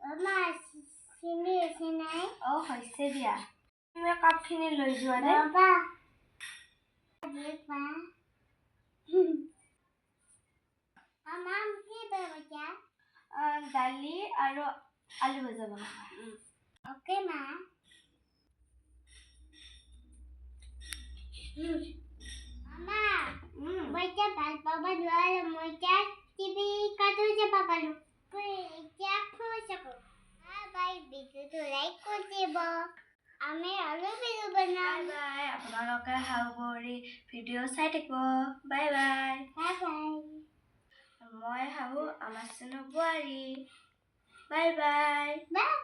Mama, sini sini. Oh, হৈছে দিয়া। তুমি কাপখিনি লৈ যোৱা দে। Baba. Mama. Mama, কি বনাবা? দালি আৰু আলু ভাজা বনাবা। Okay, ma. Mama, মই এতিয়া ভাল পাব নোৱাৰো। মই এতিয়া টিভি কাৰ্টুন চাব পাৰো। এতিয়া শুই থাকো। বাই ভিডিঅ'টো লাইক কৰি দিব। আমি আৰু ভিডিঅ' বনাম। বাই আপোনালোকে হাউবৰী ভিডিঅ' চাই থাকিব। Bye bye. Bye bye. মই হাবু আমাৰ চেনেল বুৱাৰী। Bye bye. বাই।